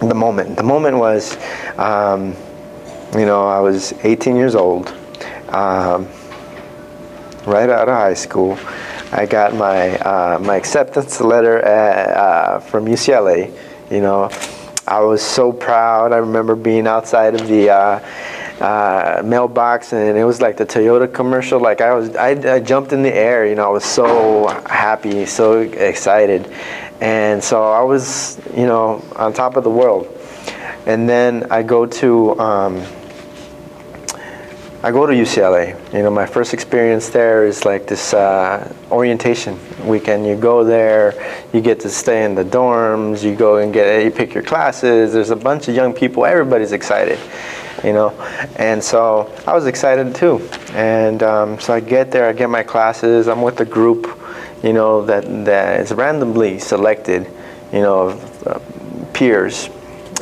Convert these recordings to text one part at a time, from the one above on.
The moment was, I was 18 years old, right out of high school. I got my acceptance letter from UCLA. I was so proud. I remember being outside of the mailbox, and it was like the Toyota commercial. Like I jumped in the air. I was so happy, so excited, and so I was, on top of the world. And then I go to UCLA. My first experience there is like this orientation weekend. You go there, you get to stay in the dorms, you go and you pick your classes. There's a bunch of young people. Everybody's excited, And so I was excited too. And so I get there, I get my classes. I'm with a group, that is randomly selected, of peers,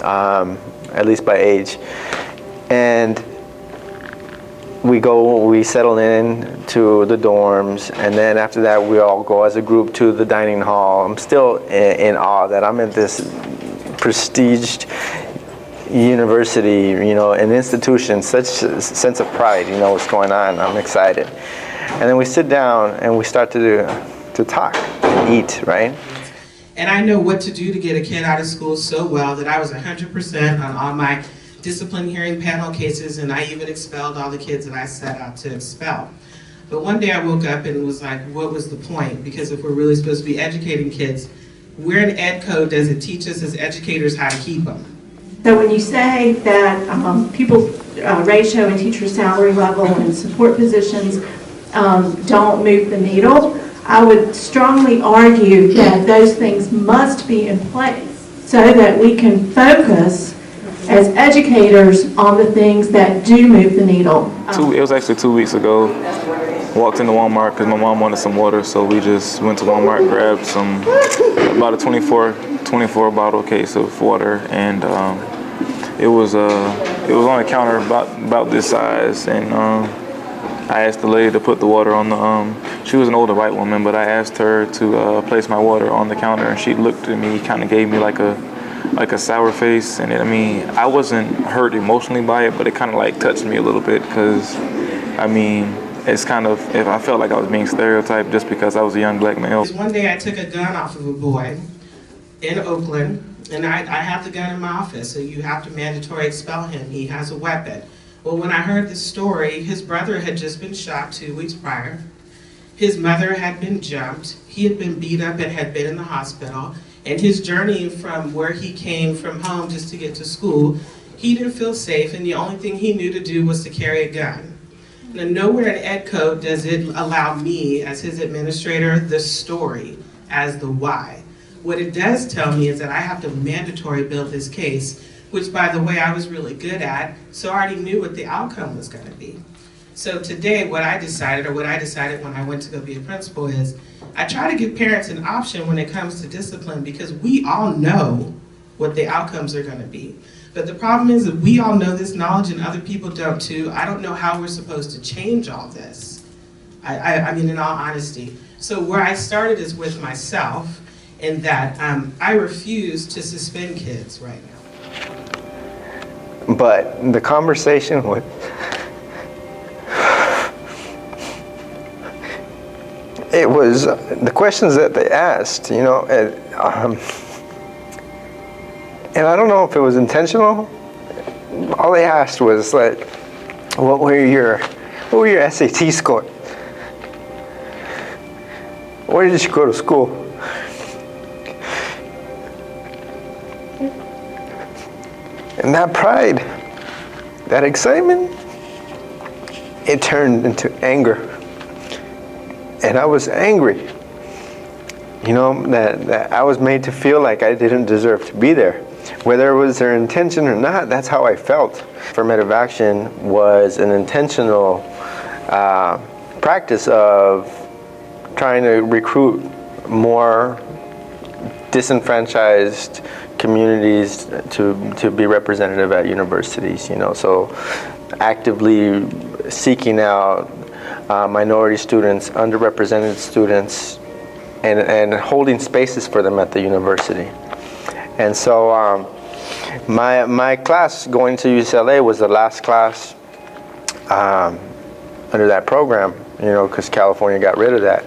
at least by age. And we settle in to the dorms, and then after that we all go as a group to the dining hall. I'm still in awe that I'm at this prestiged university, an institution, such a sense of pride, what's going on. I'm excited. And then we sit down and we start to talk and eat, right? And I know what to do to get a kid out of school so well that I was 100% on all my discipline hearing panel cases, and I even expelled all the kids that I set out to expel. But one day I woke up and was like, what was the point? Because if we're really supposed to be educating kids, where in ed code does it teach us as educators how to keep them? So when you say that people's ratio and teacher salary level and support positions don't move the needle, I would strongly argue that those things must be in place so that we can focus as educators on the things that do move the needle. It was actually 2 weeks ago. Walked into Walmart because my mom wanted some water, so we just went to Walmart, grabbed about a 24 bottle case of water, and it was on a counter about this size, and I asked the lady to put the water on the. She was an older white woman, but I asked her to place my water on the counter, and she looked at me, kind of gave me like a sour face, and I wasn't hurt emotionally by it, but it kind of touched me a little bit, because it's kind of, if I felt like I was being stereotyped just because I was a young black male. One day I took a gun off of a boy in Oakland, and I have the gun in my office, so you have to mandatory expel him. He has a weapon. Well, when I heard the story, his brother had just been shot 2 weeks prior. His mother had been jumped. He had been beat up and had been in the hospital. And his journey from where he came from home just to get to school, he didn't feel safe, and the only thing he knew to do was to carry a gun. Now, nowhere in ed code does it allow me, as his administrator, the story as the why. What it does tell me is that I have to mandatory build this case, which, by the way, I was really good at, so I already knew what the outcome was going to be. So today, what I decided when I went to go be a principal is, I try to give parents an option when it comes to discipline, because we all know what the outcomes are going to be. But the problem is that we all know this knowledge and other people don't too. I don't know how we're supposed to change all this. I mean, in all honesty. So where I started is with myself, in that I refuse to suspend kids right now. But the conversation with it was the questions that they asked, and I don't know if it was intentional. All they asked was like, what were your SAT score? Where did you go to school? And that pride, that excitement, it turned into anger. And I was angry, that I was made to feel like I didn't deserve to be there. Whether it was their intention or not, that's how I felt. Affirmative action was an intentional practice of trying to recruit more disenfranchised communities to be representative at universities, so actively seeking out minority students, underrepresented students, and holding spaces for them at the university. And so My class going to UCLA was the last class under that program, because California got rid of that.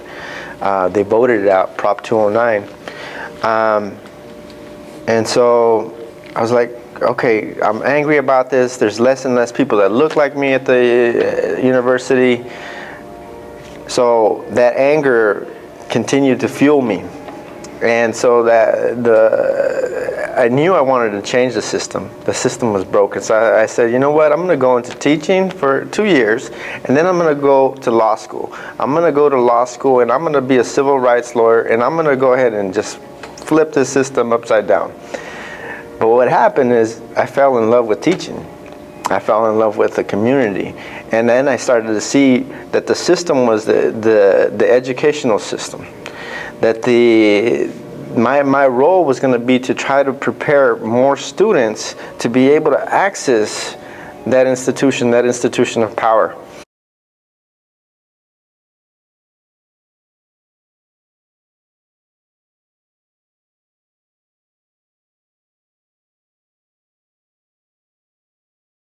They voted it out, Prop 209. And so I was like, okay, I'm angry about this. There's less and less people that look like me at the university. So that anger continued to fuel me. And so I knew I wanted to change the system. The system was broken. So I said, you know what, I'm going to go into teaching for 2 years, and then I'm going to go to law school. I'm going to go to law school, and I'm going to be a civil rights lawyer, and I'm going to go ahead and just flip the system upside down. But what happened is I fell in love with teaching. I fell in love with the community. And then I started to see that the system was the educational system. That my role was going to be to try to prepare more students to be able to access that institution of power.